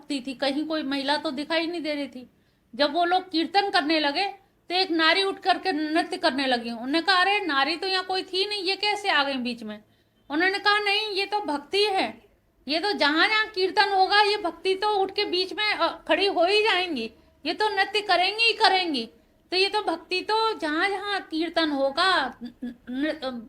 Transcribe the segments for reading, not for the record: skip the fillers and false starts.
भक्ति थी, कहीं कोई महिला तो दिखाई नहीं दे रही थी। जब वो लोग कीर्तन करने लगे तो एक नारी उठ करके नृत्य करने लगी। उन्होंने कहा अरे नारी तो यहाँ कोई थी नहीं, ये कैसे आ गई बीच में। उन्होंने कहा नहीं, ये तो भक्ति है, ये तो जहाँ जहाँ कीर्तन होगा ये भक्ति तो उठ के बीच में खड़ी हो ही जाएंगी, ये तो नृत्य करेंगी ही करेंगी। तो ये तो भक्ति तो जहाँ जहाँ कीर्तन होगा,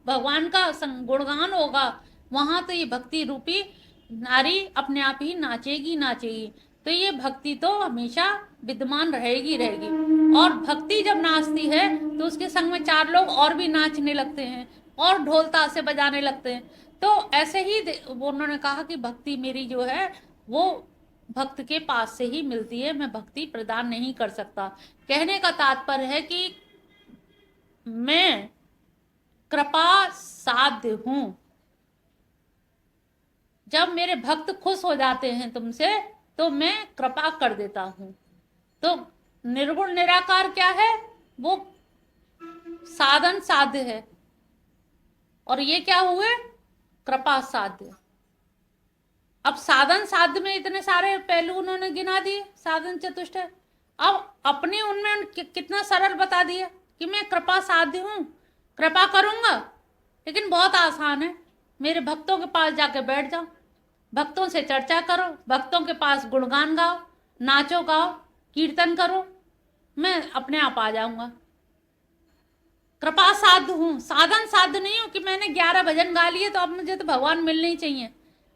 भगवान का गुणगान होगा, वहां तो ये भक्ति रूपी नारी अपने आप ही नाचेगी नाचेगी। तो ये भक्ति तो हमेशा विद्यमान रहेगी रहेगी। और भक्ति जब नाचती है तो उसके संग में चार लोग और भी नाचने लगते हैं और ढोल ताशे बजाने लगते हैं। तो ऐसे ही उन्होंने कहा कि भक्ति मेरी जो है वो भक्त के पास से ही मिलती है, मैं भक्ति प्रदान नहीं कर सकता। कहने का तात्पर्य है कि मैं कृपा साध्य हूं। जब मेरे भक्त खुश हो जाते हैं तुमसे तो मैं कृपा कर देता हूं। तो निर्गुण निराकार क्या है? वो साधन साध्य है, और ये क्या हुए? कृपा साध्य। अब साधन साध्य में इतने सारे पहलू उन्होंने गिना दिए, साधन चतुष्टय। अब अपने उनमें कितना सरल बता दिया कि मैं कृपा साध्य हूं, कृपा करूंगा। लेकिन बहुत आसान है, मेरे भक्तों के पास जाके बैठ जाओ, भक्तों से चर्चा करो, भक्तों के पास गुणगान गाओ, नाचो गाओ, कीर्तन करो, मैं अपने आप आ जाऊंगा। कृपा साध्य हूं, साधन साध्य नहीं हूं कि मैंने 11 भजन गा लिए तो अब मुझे तो भगवान मिलने ही चाहिए।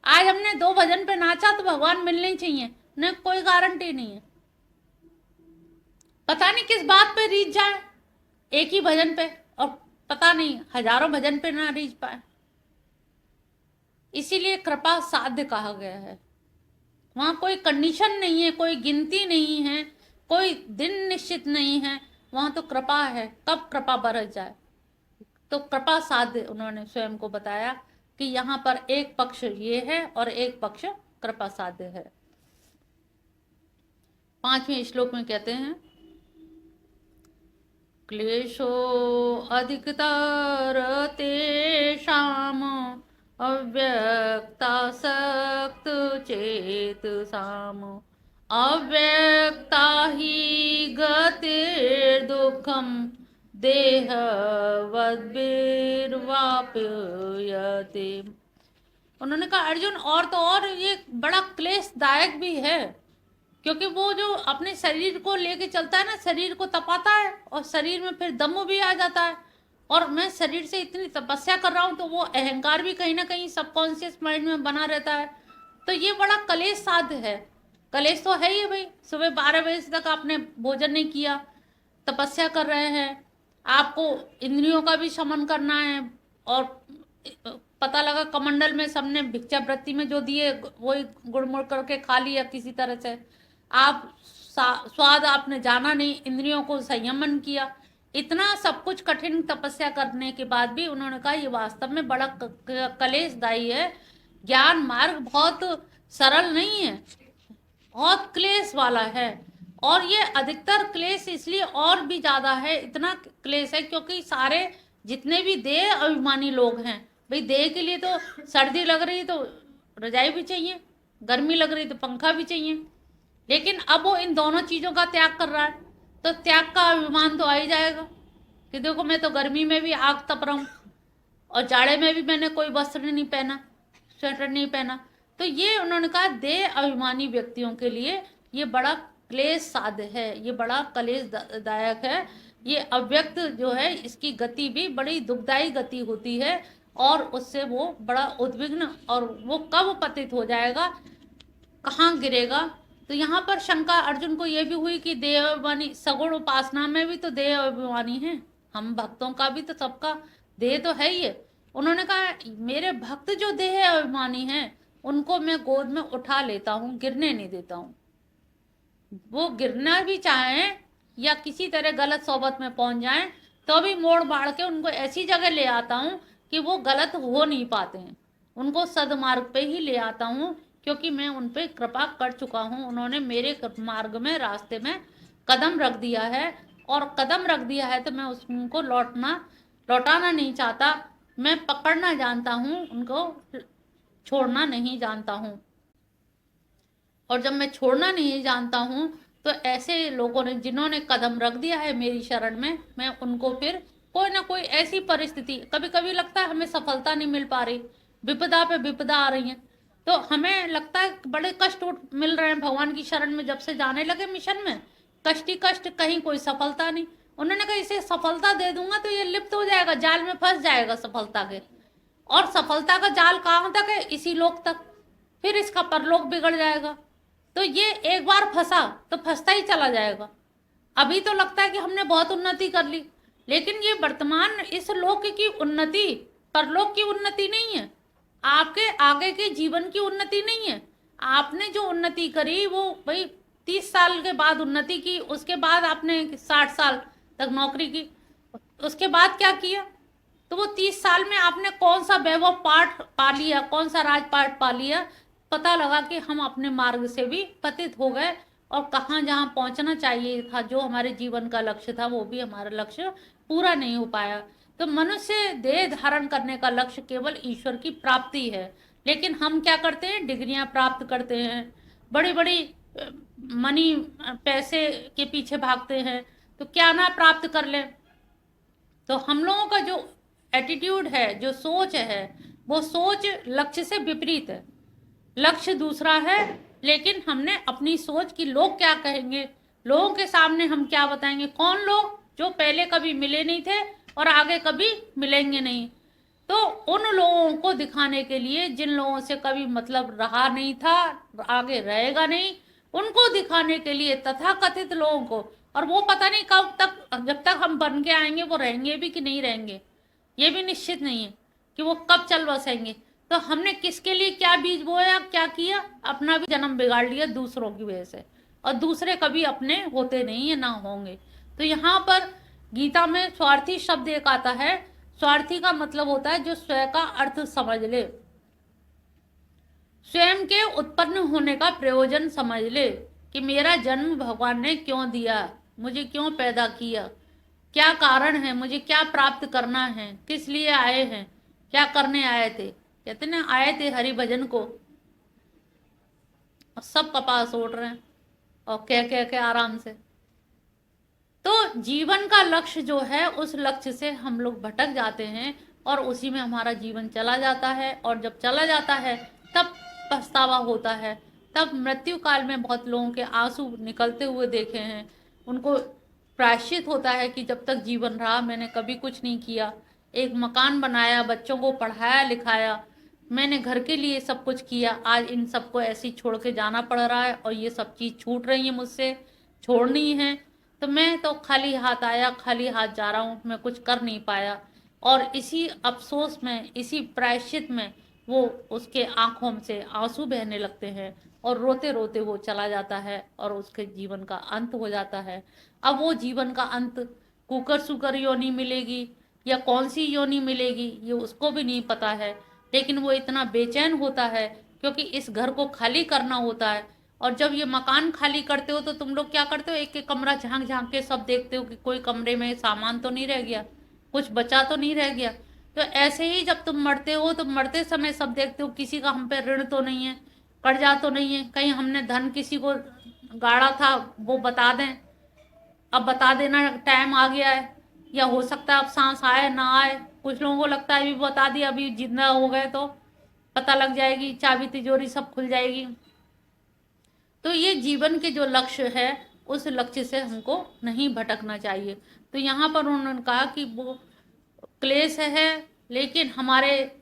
आज हमने 2 भजन पे नाचा तो भगवान मिलने ही चाहिए, न कोई गारंटी नहीं है। पता नहीं किस बात पे रीझ जाए एक ही भजन पे, और पता नहीं हजारों भजन पे ना रीझ पाए। इसीलिए कृपा साध्य कहा गया है। वहां कोई कंडीशन नहीं है, कोई गिनती नहीं है, कोई दिन निश्चित नहीं है, वहां तो कृपा है, कब कृपा बरस जाए। तो कृपा साध्य उन्होंने स्वयं को बताया कि यहाँ पर एक पक्ष ये है और एक पक्ष कृपा साध्य है। 5वें श्लोक में कहते हैं, क्लेशो अधिकतर तेषाम अव्यक्तासक्त चेतसाम अव्यक्ता ही गतिर्दुःखम देहवद्भिर्वाप्यते। उन्होंने कहा अर्जुन और तो और ये बड़ा क्लेशदायक भी है, क्योंकि वो जो अपने शरीर को लेके चलता है ना, शरीर को तपाता है और शरीर में फिर दम भी आ जाता है। और मैं शरीर से इतनी तपस्या कर रहा हूँ तो वो अहंकार भी कहीं ना कहीं सबकॉन्शियस माइंड में बना रहता है। तो ये बड़ा कलेश साध्य है। कलेश तो है ही भाई, सुबह 12 बजे तक आपने भोजन नहीं किया, तपस्या कर रहे हैं, आपको इंद्रियों का भी शमन करना है, और पता लगा कमंडल में सबने भिक्षावृत्ति में जो दिए वही गुड़मुड़ करके खा लिया किसी तरह से, आप स्वाद आपने जाना नहीं, इंद्रियों को संयमन किया। इतना सब कुछ कठिन तपस्या करने के बाद भी उन्होंने कहा ये वास्तव में बड़ा कलेशदायी है। ज्ञान मार्ग बहुत सरल नहीं है, बहुत क्लेश वाला है। और ये अधिकतर क्लेश इसलिए और भी ज्यादा है, इतना क्लेश है क्योंकि सारे जितने भी देह अभिमानी लोग हैं, भाई देह के लिए तो सर्दी लग रही तो रजाई भी चाहिए, गर्मी लग रही तो पंखा भी चाहिए, लेकिन अब वो इन दोनों चीजों का त्याग कर रहा है तो त्याग का अभिमान तो आ ही जाएगा कि देखो मैं तो गर्मी में भी आग तप रहा हूँ और जाड़े में भी मैंने कोई वस्त्र नहीं पहना, स्वेटर नहीं पहना। तो ये उन्होंने कहा देह अभिमानी व्यक्तियों के लिए ये बड़ा क्लेश साध्य है, ये बड़ा कलेशदायक है। ये अव्यक्त जो है इसकी गति भी बड़ी दुखदायी गति होती है और उससे वो बड़ा उद्विग्न, और वो कब पतित हो जाएगा, कहाँ गिरेगा। तो यहाँ पर शंका अर्जुन को यह भी हुई कि देह अभिमानी, सगुण उपासना में भी तो देह अभिमानी है, हम भक्तों का भी तो सबका देह तो है ही है। उन्होंने कहा मेरे भक्त जो देह अभिमानी हैं उनको मैं गोद में उठा लेता हूँ, गिरने नहीं देता हूँ। वो गिरना भी चाहें या किसी तरह गलत सोबत में पहुंच जाएं तो भी मोड़ बाढ़ के उनको ऐसी जगह ले आता हूँ कि वो गलत हो नहीं पाते हैं, उनको सदमार्ग पे ही ले आता हूँ, क्योंकि मैं उन पे कृपा कर चुका हूँ। उन्होंने मेरे मार्ग में, रास्ते में कदम रख दिया है, और कदम रख दिया है तो मैं उनको लौटाना नहीं चाहता, मैं पकड़ना जानता हूँ, उनको छोड़ना नहीं जानता हूँ। और जब मैं छोड़ना नहीं जानता हूँ, तो ऐसे लोगों ने जिन्होंने कदम रख दिया है मेरी शरण में, मैं उनको फिर कोई ना कोई ऐसी परिस्थिति, कभी कभी लगता है हमें सफलता नहीं मिल पा रही, विपदा पे विपदा आ रही है, तो हमें लगता है बड़े कष्ट मिल रहे हैं भगवान की शरण में। जब से जाने लगे मिशन में, कष्ट ही कष्ट, कहीं कोई सफलता नहीं। उन्होंने कहा इसे सफलता दे दूंगा तो ये लिप्त हो जाएगा, जाल में फंस जाएगा सफलता के। और सफलता का जाल कहाँ तक है? इसी लोक तक, फिर इसका परलोक बिगड़ जाएगा। तो ये एक बार फंसा तो फंसता ही चला जाएगा। अभी तो लगता है कि हमने बहुत उन्नति कर ली, लेकिन ये वर्तमान इस लोक की उन्नति परलोक की उन्नति नहीं है, आपके आगे के जीवन की उन्नति नहीं है। आपने जो उन्नति करी वो भाई 30 साल के बाद उन्नति की, उसके बाद आपने 60 साल तक नौकरी की, उसके बाद क्या किया? तो वो 30 साल में आपने कौन सा वैभव पाठ पा लिया, कौन सा राजपाठ पा लिया? पता लगा कि हम अपने मार्ग से भी पतित हो गए, और कहाँ जहाँ पहुँचना चाहिए था, जो हमारे जीवन का लक्ष्य था, वो भी हमारा लक्ष्य पूरा नहीं हो पाया। तो मनुष्य देह धारण करने का लक्ष्य केवल ईश्वर की प्राप्ति है, लेकिन हम क्या करते हैं? डिग्रियां प्राप्त करते हैं, बड़ी बड़ी मनी पैसे के पीछे भागते हैं, तो क्या ना प्राप्त कर लें। तो हम लोगों का जो एटीट्यूड है, जो सोच है, वो सोच लक्ष्य से विपरीत है। लक्ष्य दूसरा है, लेकिन हमने अपनी सोच की लोग क्या कहेंगे, लोगों के सामने हम क्या बताएंगे। कौन लोग? जो पहले कभी मिले नहीं थे और आगे कभी मिलेंगे नहीं। तो उन लोगों को दिखाने के लिए, जिन लोगों से कभी मतलब रहा नहीं था, आगे रहेगा नहीं, उनको दिखाने के लिए तथाकथित लोगों को, और वो पता नहीं कब तक, जब तक हम बन के आएंगे वो रहेंगे भी कि नहीं रहेंगे, ये भी निश्चित नहीं है कि वो कब चल बसेंगे। तो हमने किसके लिए क्या बीज बोया, क्या किया? अपना भी जन्म बिगाड़ लिया दूसरों की वजह से, और दूसरे कभी अपने होते नहीं है, ना होंगे। तो यहाँ पर गीता में स्वार्थी शब्द एक आता है। स्वार्थी का मतलब होता है जो स्वयं का अर्थ समझ ले, स्वयं के उत्पन्न होने का प्रयोजन समझ ले, कि मेरा जन्म भगवान ने क्यों दिया, मुझे क्यों पैदा किया, क्या कारण है, मुझे क्या प्राप्त करना है, किस लिए आए हैं, क्या करने आए थे। कहते ना, आए थे हरि भजन को, और सब कपास ओढ़ रहे हैं और कह कह के आराम से। तो जीवन का लक्ष्य जो है, उस लक्ष्य से हम लोग भटक जाते हैं, और उसी में हमारा जीवन चला जाता है। और जब चला जाता है तब पछतावा होता है। तब मृत्यु काल में बहुत लोगों के आंसू निकलते हुए देखे हैं। उनको प्रायश्चित होता है कि जब तक जीवन रहा मैंने कभी कुछ नहीं किया, एक मकान बनाया, बच्चों को पढ़ाया लिखाया, मैंने घर के लिए सब कुछ किया, आज इन सबको ऐसे ही छोड़ के जाना पड़ रहा है, और ये सब चीज़ छूट रही है मुझसे, छोड़नी है। तो मैं तो खाली हाथ आया, खाली हाथ जा रहा हूँ, मैं कुछ कर नहीं पाया। और इसी अफसोस में, इसी प्रायश्चित में वो, उसके आंखों से आंसू बहने लगते हैं, और रोते रोते वो चला जाता है, और उसके जीवन का अंत हो जाता है। अब वो जीवन का अंत कुकर सुकर योनि मिलेगी या कौन सी योनि मिलेगी, ये उसको भी नहीं पता है। लेकिन वो इतना बेचैन होता है, क्योंकि इस घर को खाली करना होता है। और जब ये मकान खाली करते हो तो तुम लोग क्या करते हो? एक एक कमरा झांक झांक के सब देखते हो कि कोई कमरे में सामान तो नहीं रह गया, कुछ बचा तो नहीं रह गया। तो ऐसे ही जब तुम मरते हो तो मरते समय सब देखते हो, किसी का हम पे ऋण तो नहीं है, कर्जा तो नहीं है, कहीं हमने धन किसी को गाड़ा था वो बता दें, अब बता देना टाइम आ गया है, या हो सकता है अब सांस आए ना आए। कुछ लोगों को लगता है अभी बता दिया, अभी जिंदा हो गए तो पता लग जाएगी, चाबी तिजोरी सब खुल जाएगी। तो ये जीवन के जो लक्ष्य है, उस लक्ष्य से हमको नहीं भटकना चाहिए। तो यहाँ पर उन्होंने कहा कि वो क्लेश है, लेकिन हमारे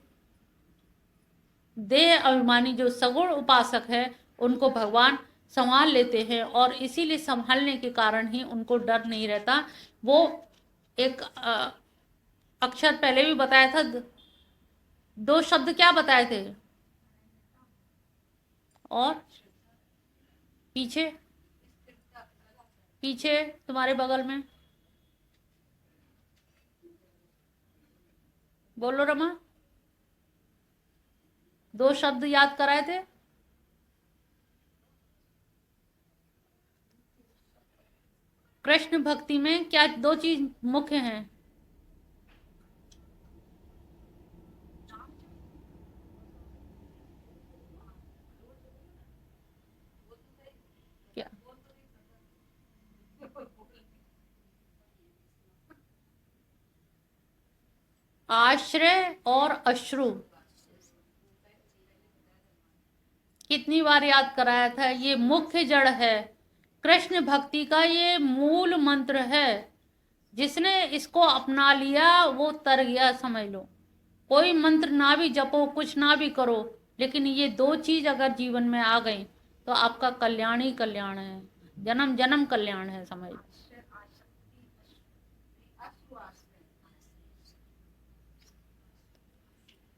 देह अभिमानी जो सगुण उपासक है, उनको भगवान संभाल लेते हैं, और इसीलिए संभालने के कारण ही उनको डर नहीं रहता। वो एक अक्षर पहले भी बताया था, दो शब्द क्या बताए थे? और पीछे, पीछे तुम्हारे बगल में बोलो रमा, दो शब्द याद कराए थे। कृष्ण भक्ति में क्या दो चीज मुख्य हैं? आश्रय और अश्रु कितनी बार याद कराया था। ये मुख्य जड़ है कृष्ण भक्ति का, ये मूल मंत्र है। जिसने इसको अपना लिया वो तर गया, समझ लो। कोई मंत्र ना भी जपो, कुछ ना भी करो, लेकिन ये दो चीज अगर जीवन में आ गई तो आपका कल्याण ही कल्याण है, जन्म जन्म कल्याण है, समझ लो।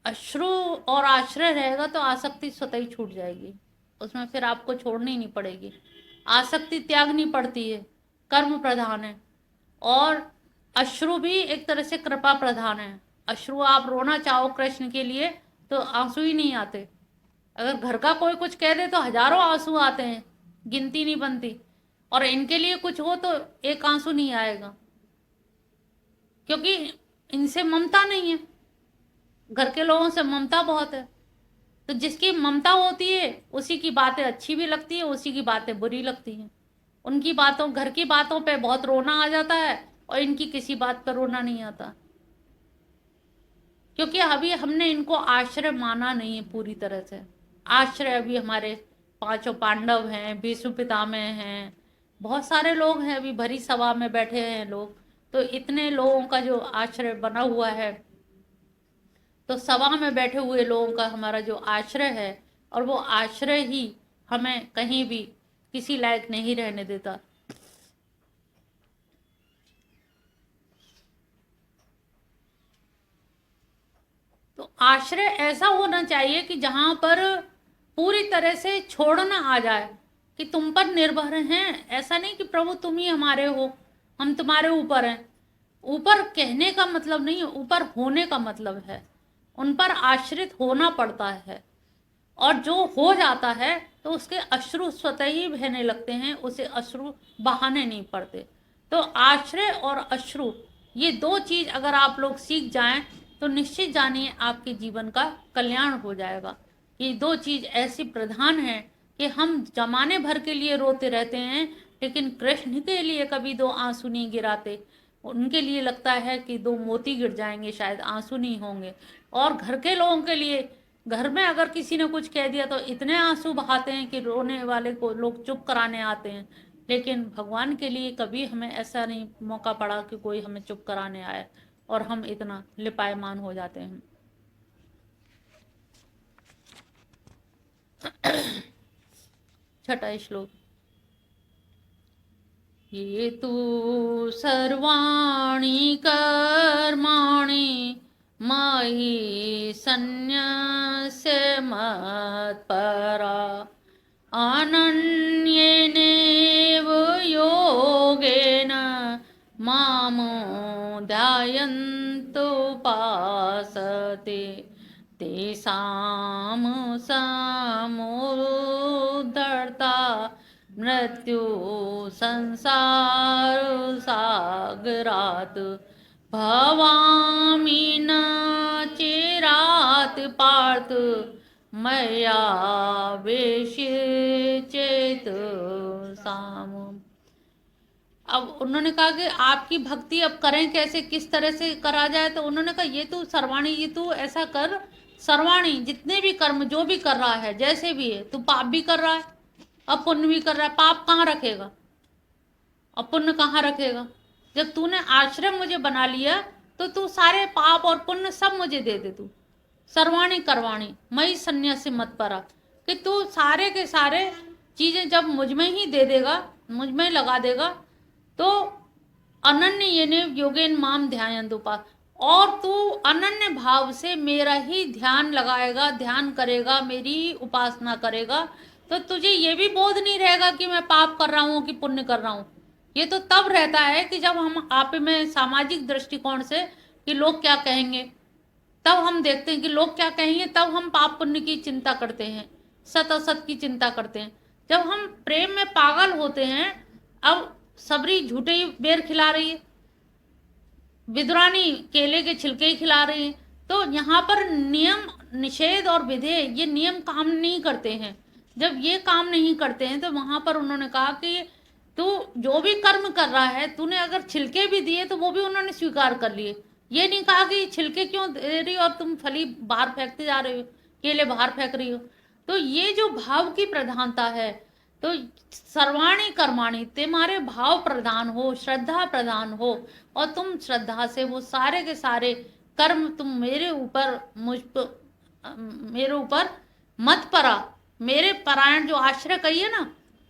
अश्रु और आश्रय रहेगा तो आसक्ति स्वतः ही छूट जाएगी, उसमें फिर आपको छोड़नी नहीं पड़ेगी। आसक्ति त्यागनी पड़ती है, कर्म प्रधान है। और अश्रु भी एक तरह से कृपा प्रधान है। अश्रु आप रोना चाहो कृष्ण के लिए तो आंसू ही नहीं आते। अगर घर का कोई कुछ कह दे तो हजारों आंसू आते हैं, गिनती नहीं बनती। और इनके लिए कुछ हो तो एक आंसू नहीं आएगा, क्योंकि इनसे ममता नहीं है। घर के लोगों से ममता बहुत है, तो जिसकी ममता होती है उसी की बातें अच्छी भी लगती है, उसी की बातें बुरी लगती हैं। उनकी बातों, घर की बातों पे बहुत रोना आ जाता है और इनकी किसी बात पर रोना नहीं आता, क्योंकि अभी हमने इनको आश्रय माना नहीं है पूरी तरह से। आश्रय अभी हमारे पांचों पांडव हैं, भीष्म पितामह हैं, बहुत सारे लोग हैं, अभी भरी सभा में बैठे हैं लोग। तो इतने लोगों का जो आश्रय बना हुआ है, तो सभा में बैठे हुए लोगों का हमारा जो आश्रय है, और वो आश्रय ही हमें कहीं भी किसी लायक नहीं रहने देता। तो आश्रय ऐसा होना चाहिए कि जहां पर पूरी तरह से छोड़ना आ जाए, कि तुम पर निर्भर हैं। ऐसा नहीं कि प्रभु तुम ही हमारे हो, हम तुम्हारे ऊपर हैं। ऊपर कहने का मतलब नहीं, ऊपर होने का मतलब है। उन पर आश्रित होना पड़ता है, और जो हो जाता है तो उसके अश्रु स्वतः ही बहने लगते हैं, उसे अश्रु बहाने नहीं पड़ते। तो आश्रय और अश्रु, ये दो चीज अगर आप लोग सीख जाएं तो निश्चित जानिए आपके जीवन का कल्याण हो जाएगा। ये दो चीज ऐसी प्रधान है कि हम जमाने भर के लिए रोते रहते हैं, लेकिन कृष्ण के लिए कभी दो आंसू नहीं गिराते। उनके लिए लगता है कि दो मोती गिर जाएंगे, शायद आंसू नहीं होंगे। और घर के लोगों के लिए, घर में अगर किसी ने कुछ कह दिया तो इतने आंसू बहाते हैं कि रोने वाले को लोग चुप कराने आते हैं। लेकिन भगवान के लिए कभी हमें ऐसा नहीं मौका पड़ा कि कोई हमें चुप कराने आए, और हम इतना लिपायमान हो जाते हैं। छठा श्लोक। ये तु सर्वाणि कर्माणि मयि सन्न्यस्य मत्परा अनन्येनैव योगेन मां ध्यायन्तुपासते तेषां समुद्धरता मृत्यु संसार सागरात् भवामि न चिरात् पार्थ मया वेश्येत साम। अब उन्होंने कहा कि आपकी भक्ति अब करें कैसे, किस तरह से करा जाए। तो उन्होंने कहा ये तू सर्वाणी, ये तू ऐसा कर, सर्वाणी जितने भी कर्म जो भी कर रहा है, जैसे भी है, तू पाप भी कर रहा है अब पुण्य भी कर रहा है, पाप कहाँ रखेगा और पुण्य कहाँ रखेगा। जब तूने आश्रय मुझे बना लिया तो तू सारे पाप और पुण्य सब मुझे दे दे। तू सर्वाणी करवाणी मई सन्यासी मत परा, कि तू सारे के सारे चीजें जब मुझ में ही दे देगा, मुझ में लगा देगा, तो अनन्य येने योगेन माम ध्यायन्तुपा, और तू अनन्य भाव से मेरा ही ध्यान लगाएगा, ध्यान करेगा, मेरी ही उपासना करेगा, तो तुझे ये भी बोध नहीं रहेगा कि मैं पाप कर रहा हूँ कि पुण्य कर रहा हूँ। ये तो तब रहता है कि जब हम आप में सामाजिक दृष्टिकोण से कि लोग क्या कहेंगे, तब हम देखते हैं कि लोग क्या कहेंगे, तब हम पाप पुण्य की चिंता करते हैं, सत असत की चिंता करते हैं। जब हम प्रेम में पागल होते हैं, अब सबरी झूठे ही बेर खिला रही है, विदुरानी केले के छिलके ही खिला रही है। तो यहाँ पर नियम निषेध और विधेय, ये नियम काम नहीं करते हैं। जब ये काम नहीं करते हैं तो वहां पर उन्होंने कहा कि तू जो भी कर्म कर रहा है, तूने अगर छिलके भी दिए तो वो भी उन्होंने स्वीकार कर लिए। ये नहीं कहा कि छिलके क्यों दे रही हो और तुम फली बाहर फेंकते जा रहे हो, केले बाहर फेंक रही हो। तो ये जो भाव की प्रधानता है, तो सर्वाणी कर्माणी, तुम्हारे भाव प्रधान हो, श्रद्धा प्रधान हो, और तुम श्रद्धा से वो सारे के सारे कर्म तुम मेरे ऊपर मेरे ऊपर मत परा, मेरे परायण, जो आश्रय कहिए ना,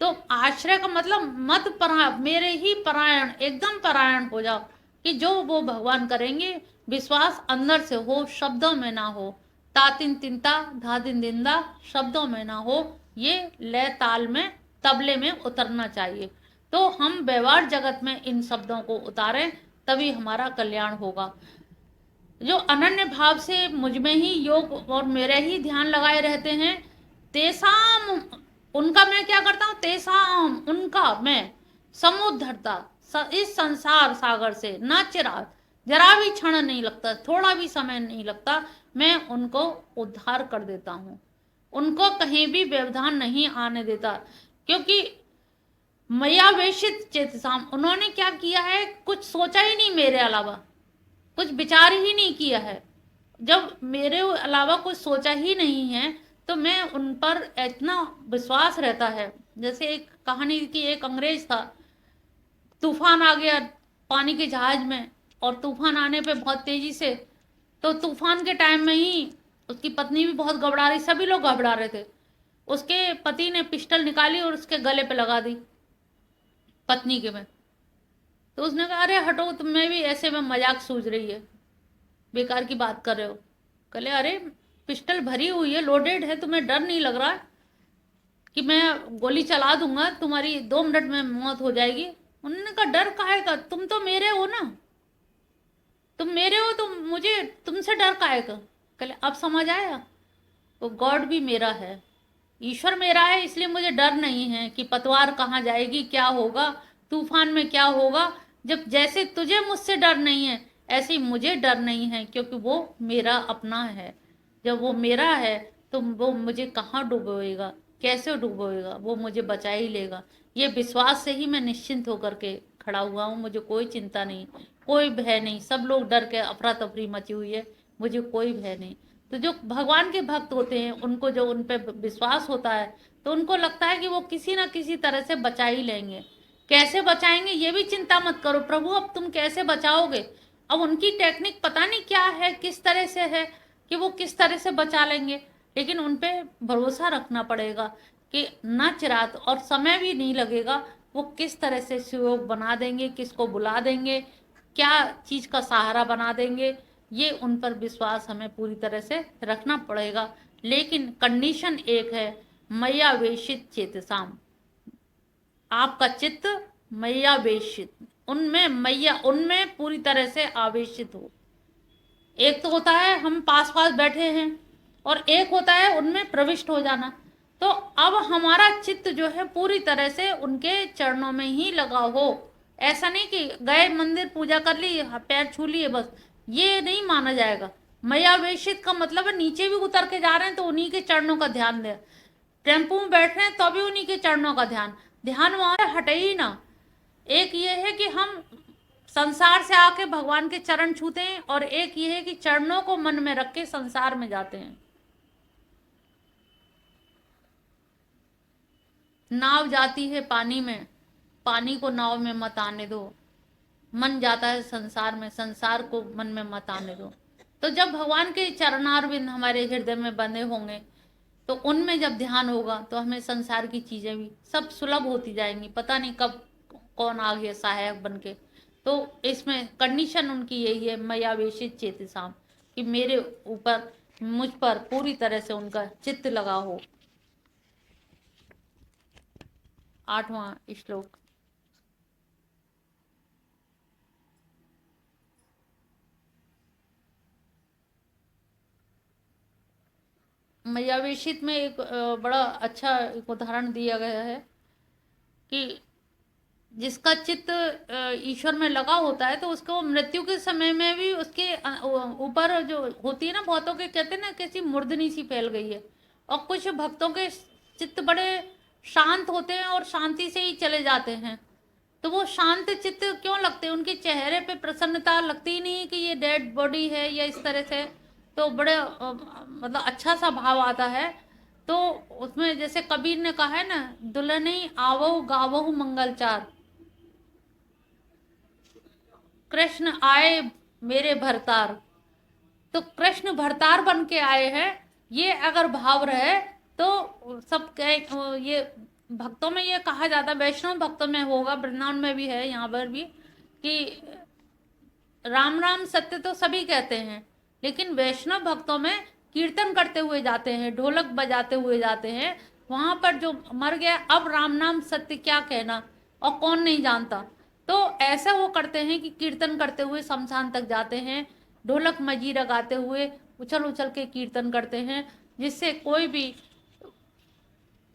तो आश्रय का मतलब मत परायण, मेरे ही परायण, एकदम परायण हो जाओ, कि जो वो भगवान करेंगे विश्वास अंदर से हो, शब्दों में ना हो। तातिन तिनता धादिन दिंदा, शब्दों में ना हो, ये लय ताल में तबले में उतरना चाहिए। तो हम व्यवहार जगत में इन शब्दों को उतारें, तभी हमारा कल्याण होगा। जो अनन्य भाव से मुझ में ही योग और मेरे ही ध्यान लगाए रहते हैं, तेसाम, उनका मैं क्या करता हूँ, तेसाम, उनका मैं समुद्धरता, इस संसार सागर से ना चिराग, जरा भी क्षण नहीं लगता, थोड़ा भी समय नहीं लगता, मैं उनको उद्धार कर देता हूँ, उनको कहीं भी व्यवधान नहीं आने देता। क्योंकि मयावेशित चेतसाम, उन्होंने क्या किया है, कुछ सोचा ही नहीं मेरे अलावा, कुछ विचार ही नहीं किया है। जब मेरे अलावा कुछ सोचा ही नहीं है, तो मैं उन पर इतना विश्वास रहता है। जैसे एक कहानी की, एक अंग्रेज था, तूफान आ गया पानी के जहाज में, और तूफान आने पे बहुत तेजी से, तो तूफान के टाइम में ही उसकी पत्नी भी बहुत घबरा रही, सभी लोग घबरा रहे थे। उसके पति ने पिस्टल निकाली और उसके गले पे लगा दी पत्नी के में। तो उसने कहा, अरे हटो, तुम्हें भी ऐसे में मजाक सूझ रही है, बेकार की बात कर रहे हो। कहले, अरे पिस्टल भरी हुई है, लोडेड है, तुम्हें डर नहीं लग रहा कि मैं गोली चला दूंगा, तुम्हारी 2 मिनट में मौत हो जाएगी? उन्होंने कहा, डर काहे का, तुम तो मेरे हो ना, तुम मेरे हो, तो मुझे तुमसे डर काहे का। कहले, अब समझ आया, वो गॉड भी मेरा है, ईश्वर मेरा है, इसलिए मुझे डर नहीं है कि पतवार कहाँ जाएगी, क्या होगा, तूफान में क्या होगा। जब जैसे तुझे मुझसे डर नहीं है, ऐसे ही मुझे डर नहीं है, क्योंकि वो मेरा अपना है। जब वो मेरा है, तो वो मुझे कहाँ डुबोएगा, कैसे डुबोएगा, वो मुझे बचा ही लेगा। ये विश्वास से ही मैं निश्चिंत होकर के खड़ा हुआ हूँ, मुझे कोई चिंता नहीं, कोई भय नहीं। सब लोग डर के अफरा तफरी मची हुई है, मुझे कोई भय नहीं। तो जो भगवान के भक्त होते हैं, उनको जो उन पे विश्वास होता है, तो उनको लगता है कि वो किसी ना किसी तरह से बचा ही लेंगे। कैसे बचाएंगे ये भी चिंता मत करो, प्रभु अब तुम कैसे बचाओगे। अब उनकी टेक्निक पता नहीं क्या है, किस तरह से है, कि वो किस तरह से बचा लेंगे, लेकिन उन पे भरोसा रखना पड़ेगा कि न चिरात, और समय भी नहीं लगेगा, वो किस तरह से सहयोग बना देंगे, किसको बुला देंगे, क्या चीज का सहारा बना देंगे, ये उन पर विश्वास हमें पूरी तरह से रखना पड़ेगा। लेकिन कंडीशन एक है, मैयावेशित चेतसाम, आपका चित्त मैयावेशित, उनमें मैया, उनमें पूरी तरह से आवेशित हो। एक तो होता है हम पास पास बैठे हैं, और एक होता है उनमें प्रविष्ट हो जाना। तो अब हमारा चित्त जो है पूरी तरह से उनके चरणों में ही लगा हो। ऐसा नहीं कि गए मंदिर पूजा कर ली, पैर छू लिए, बस ये नहीं माना जाएगा। मयावेशित का मतलब है नीचे भी उतर के जा रहे हैं तो उन्हीं के चरणों का ध्यान दे, टेम्पो में बैठ रहे हैं तो भी उन्हीं के चरणों का ध्यान, ध्यान वहां से हटे ही ना। एक ये है कि हम संसार से आके भगवान के चरण छूते हैं, और एक ये है कि चरणों को मन में रख के संसार में जाते हैं। नाव जाती है पानी में, पानी को नाव में मत आने दो। मन जाता है संसार में, संसार को मन में मत आने दो। तो जब भगवान के चरणारविंद हमारे हृदय में बंधे होंगे, तो उनमें जब ध्यान होगा, तो हमें संसार की चीजें भी सब सुलभ होती जाएंगी, पता नहीं कब कौन आ गया सहायक बन के। तो इसमें कंडीशन उनकी यही है, मयावेशित चेतसाम, कि मेरे ऊपर, मुझ पर पूरी तरह से उनका चित्त लगा हो। 8वां श्लोक। मयावेशित में एक बड़ा अच्छा एक उदाहरण दिया गया है कि जिसका चित्त ईश्वर में लगा होता है, तो उसको मृत्यु के समय में भी उसके ऊपर जो होती है ना, बहुतों के कहते हैं ना कैसी मूर्धनी सी फैल गई है, और कुछ भक्तों के चित्त बड़े शांत होते हैं और शांति से ही चले जाते हैं। तो वो शांत चित्त क्यों लगते हैं? उनके चेहरे पे प्रसन्नता लगती ही नहीं कि ये डेड बॉडी है या इस तरह से। तो बड़े मतलब अच्छा सा भाव आता है। तो उसमें जैसे कबीर ने कहा है ना, दुल्हनी आवो गावो मंगलचार, कृष्ण आए मेरे भरतार। तो कृष्ण भरतार बन के आए हैं, ये अगर भाव रहे तो सब ये भक्तों में ये कहा जाता है, वैष्णव भक्तों में होगा, वृंदावन में भी है, यहाँ पर भी, कि राम राम सत्य तो सभी कहते हैं, लेकिन वैष्णव भक्तों में कीर्तन करते हुए जाते हैं, ढोलक बजाते हुए जाते हैं। वहां पर जो मर गया, अब राम नाम सत्य क्या कहना, और कौन नहीं जानता। तो ऐसा वो करते हैं कि कीर्तन करते हुए शमशान तक जाते हैं, ढोलक मजीरा गाते हुए उछल उछल के कीर्तन करते हैं, जिससे कोई भी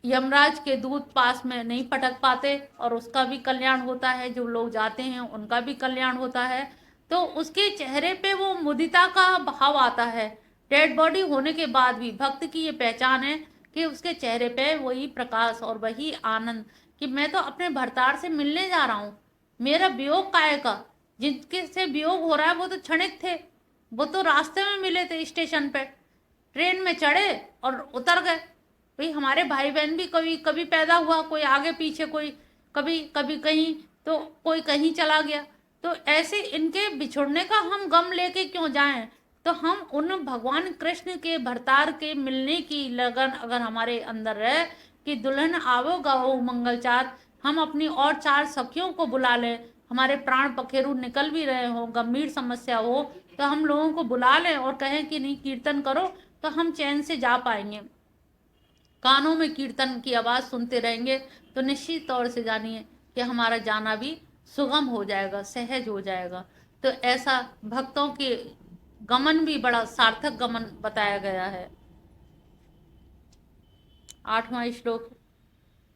यमराज के दूत पास में नहीं पटक पाते, और उसका भी कल्याण होता है, जो लोग जाते हैं उनका भी कल्याण होता है। तो उसके चेहरे पे वो मुदिता का भाव आता है। डेड बॉडी होने के बाद भी भक्त की ये पहचान है कि उसके चेहरे पे वही प्रकाश और वही आनंद, कि मैं तो अपने भरतार से मिलने जा रहा हूँ, मेरा वियोग काय का। जिनके से वियोग हो रहा है वो तो क्षणिक थे, वो तो रास्ते में मिले थे, स्टेशन पे ट्रेन में चढ़े और उतर गए। भाई हमारे भाई बहन भी कभी कभी पैदा हुआ, कोई आगे पीछे, कोई कभी कभी कहीं, तो कोई कहीं चला गया। तो ऐसे इनके बिछुड़ने का हम गम लेके क्यों जाएं? तो हम उन भगवान कृष्ण के भरतार के मिलने की लगन अगर हमारे अंदर है कि दुल्हन आवो गाओ मंगलचार, हम अपनी और चार सखियों को बुला लें, हमारे प्राण पखेरु निकल भी रहे हो, गंभीर समस्या हो, तो हम लोगों को बुला लें और कहें कि नहीं कीर्तन करो, तो हम चैन से जा पाएंगे। कानों में कीर्तन की आवाज़ सुनते रहेंगे तो निश्चित तौर से जानिए कि हमारा जाना भी सुगम हो जाएगा, सहज हो जाएगा। तो ऐसा भक्तों के गमन भी बड़ा सार्थक गमन बताया गया है। 8वां श्लोक,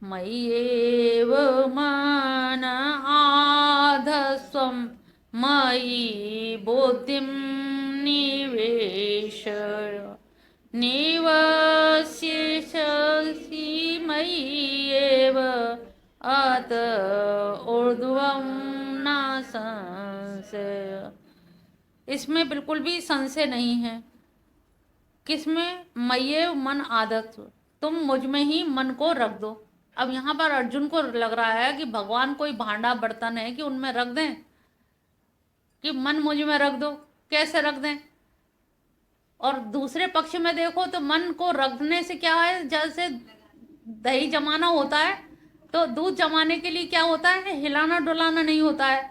मय्येव मन आधस्वं मयि बुद्धिं निवेशय निवसिष्यसि मय्येव अत ऊर्ध्वं न संशय। इसमें बिल्कुल भी संशय नहीं है। किसमें? मय्येव मन आधत्स्व, तुम मुझ में ही मन को रख दो। अब यहाँ पर अर्जुन को लग रहा है कि भगवान कोई भांडा बर्तन है कि उनमें रख दें, कि मन मुझ में रख दो, कैसे रख दें? और दूसरे पक्ष में देखो तो मन को रखने से क्या है, जैसे दही जमाना होता है तो दूध जमाने के लिए क्या होता है, हिलाना डुलाना नहीं होता है,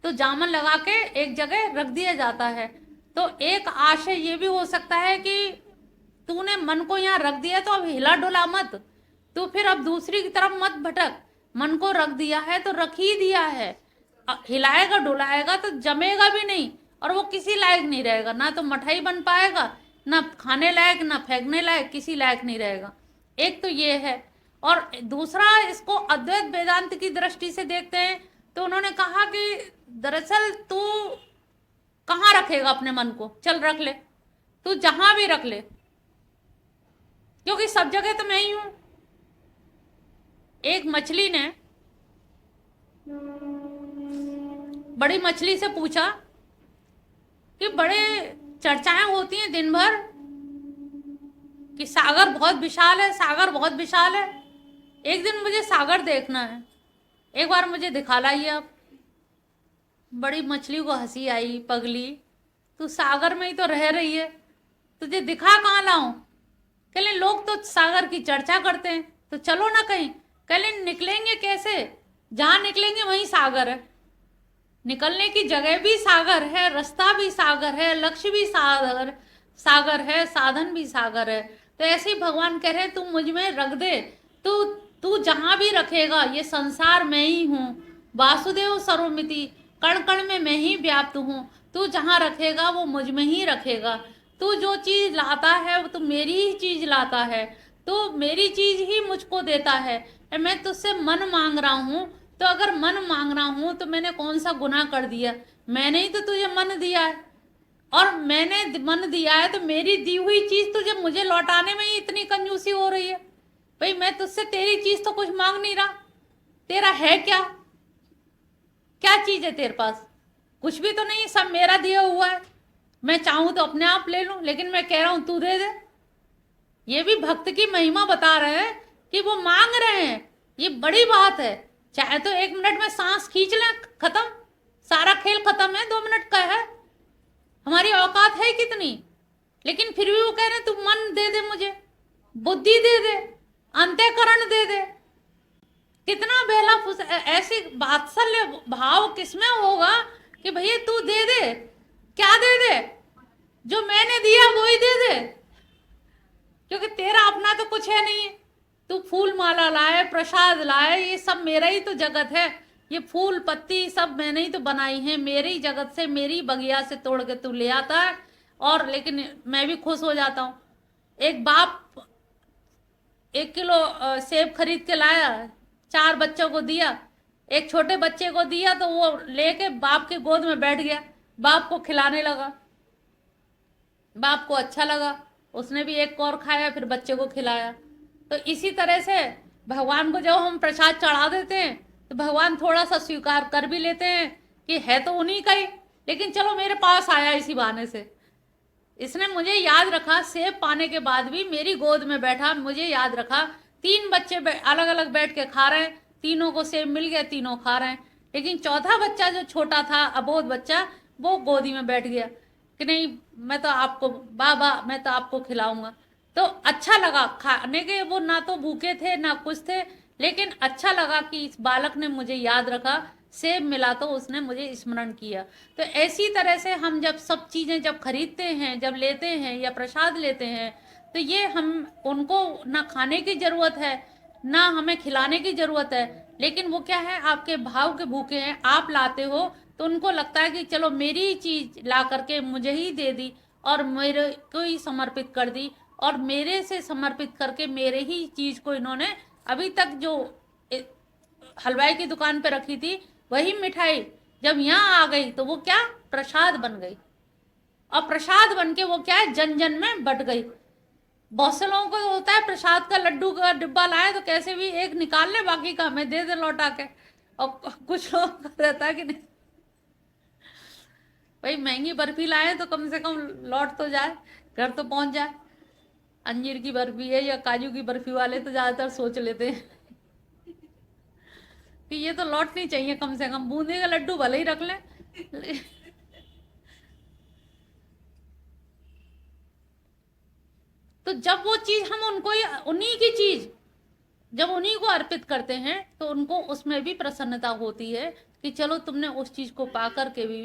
तो जामन लगा के एक जगह रख दिया जाता है। तो एक आशय ये भी हो सकता है कि तूने मन को यहाँ रख दिया तो अब हिला डुला मत, तू फिर अब दूसरी की तरफ मत भटक, मन को रख दिया है तो रख ही दिया है, हिलाएगा डुलाएगा तो जमेगा भी नहीं, और वो किसी लायक नहीं रहेगा, ना तो मठाई बन पाएगा, ना खाने लायक, ना फेंकने लायक, किसी लायक नहीं रहेगा। एक तो ये है। और दूसरा, इसको अद्वैत वेदांत की दृष्टि से देखते हैं तो उन्होंने कहा कि दरअसल तू कहाँ रखेगा अपने मन को, चल रख ले, तू जहां भी रख ले, क्योंकि सब जगह तो मैं ही हूं। एक मछली ने बड़ी मछली से पूछा कि बड़े चर्चाएं होती हैं दिन भर कि सागर बहुत विशाल है, सागर बहुत विशाल है, एक दिन मुझे सागर देखना है, एक बार मुझे दिखा लाइए आप। बड़ी मछली को हंसी आई, पगली तू सागर में ही तो रह रही है, तुझे दिखा कहाँ लाऊं? कहले लोग तो सागर की चर्चा करते हैं, तो चलो ना कहीं। कहले निकलेंगे कैसे? जहां निकलेंगे वहीं सागर है, निकलने की जगह भी सागर है, रास्ता भी सागर है, लक्ष्य भी सागर सागर है, साधन भी सागर है। तो ऐसे ही भगवान कह रहे हैं तू मुझ में रख दे, तू जहां भी रखेगा, ये संसार मैं ही हूँ, वासुदेव सर्वमिति, कण कण में मैं ही व्याप्त हूँ, तू जहां रखेगा वो मुझ में ही रखेगा। तू जो चीज लाता है वो तो मेरी ही चीज लाता है, तो मेरी चीज ही मुझको देता है। मैं तुझसे मन मांग रहा हूँ, तो अगर मन मांग रहा हूं तो मैंने कौन सा गुनाह कर दिया? मैंने ही तो तुझे मन दिया है, और मैंने मन दिया है तो मेरी दी हुई चीज तुझे मुझे लौटाने में ही इतनी कंजूसी हो रही है। भाई मैं तुझसे तेरी चीज तो कुछ मांग नहीं रहा, तेरा है क्या? क्या चीज है तेरे पास? कुछ भी तो नहीं, सब मेरा दिया हुआ है। मैं चाहूं तो अपने आप ले लूं, लेकिन मैं कह रहा हूं तू दे दे। ये भी भक्त की महिमा बता रहे हैं कि वो मांग रहे हैं। ये बड़ी बात है। चाहे तो 1 मिनट में सांस खींच लें, खत्म, सारा खेल खत्म है, 2 मिनट का है। हमारी औकात है कितनी? लेकिन फिर भी वो कह रहे हैं तू मन दे दे, मुझे बुद्धि दे दे, अंतःकरण दे दे। कितना बेला फुस, ऐसी वात्सल्य भाव किसमें होगा कि भैया तू दे दे। क्या दे दे? जो मैंने दिया वही दे दे, क्योंकि तेरा अपना तो कुछ है नहीं। तू फूल माला लाए, प्रसाद लाए, ये सब मेरा ही तो जगत है। ये फूल पत्ती सब मैंने ही तो बनाई है, मेरी जगत से, मेरी बगिया से तोड़ के तू ले आता है। और लेकिन मैं भी खुश हो जाता हूँ। एक बाप 1 किलो सेब खरीद के लाया, 4 बच्चों को दिया, एक छोटे बच्चे को दिया तो वो लेके बाप के गोद में बैठ गया, बाप को खिलाने लगा। बाप को अच्छा लगा, उसने भी एक और खाया, फिर बच्चे को खिलाया। तो इसी तरह से भगवान को जब हम प्रसाद चढ़ा देते हैं तो भगवान थोड़ा सा स्वीकार कर भी लेते हैं कि है तो उन्हीं का ही, लेकिन चलो मेरे पास आया इसी बहाने से। इसने मुझे याद रखा, सेब पाने के बाद भी मेरी गोद में बैठा, मुझे याद रखा। 3 बच्चे अलग अलग बैठ के खा रहे हैं, तीनों को सेब मिल गया, तीनों खा रहे हैं। लेकिन चौथा बच्चा जो छोटा था, अबोध बच्चा, वो गोदी में बैठ गया कि नहीं मैं तो आपको, बाबा मैं तो आपको खिलाऊंगा। तो अच्छा लगा खाने के, वो ना तो भूखे थे ना कुछ थे, लेकिन अच्छा लगा कि इस बालक ने मुझे याद रखा, सेब मिला तो उसने मुझे स्मरण किया। तो ऐसी तरह से हम जब सब चीज़ें जब खरीदते हैं, जब लेते हैं या प्रसाद लेते हैं, तो ये हम उनको ना खाने की ज़रूरत है ना हमें खिलाने की ज़रूरत है, लेकिन वो क्या है, आपके भाव के भूखे हैं, आप लाते हो तो उनको लगता है कि चलो मेरी ही चीज़ ला करके मुझे ही दे दी और मेरे को ही समर्पित कर दी, और मेरे से समर्पित करके मेरे ही चीज़ को इन्होंने अभी तक जो हलवाई की दुकान पे रखी थी वही मिठाई जब यहाँ आ गई तो वो क्या प्रसाद बन गई, और प्रसाद बन के वो क्या है जन जन में बट गई। बहुत से लोगों को होता है प्रसाद का लड्डू का डिब्बा लाए तो कैसे भी एक निकाल ले, बाकी का हमें दे दे लौटा के। और कुछ लोगों का रहता है कि नहीं भाई महंगी बर्फी लाए तो कम से कम लौट तो जाए, घर तो पहुंच जाए। अंजीर की बर्फी है या काजू की बर्फी वाले तो ज्यादातर सोच लेते हैं कि ये तो लौटनी चाहिए, कम से कम बूंदी का लड्डू भले ही रख लें। तो जब वो चीज हम उनको, उन्हीं की चीज जब उन्हीं को अर्पित करते हैं तो उनको उसमें भी प्रसन्नता होती है कि चलो तुमने उस चीज को पा करके भी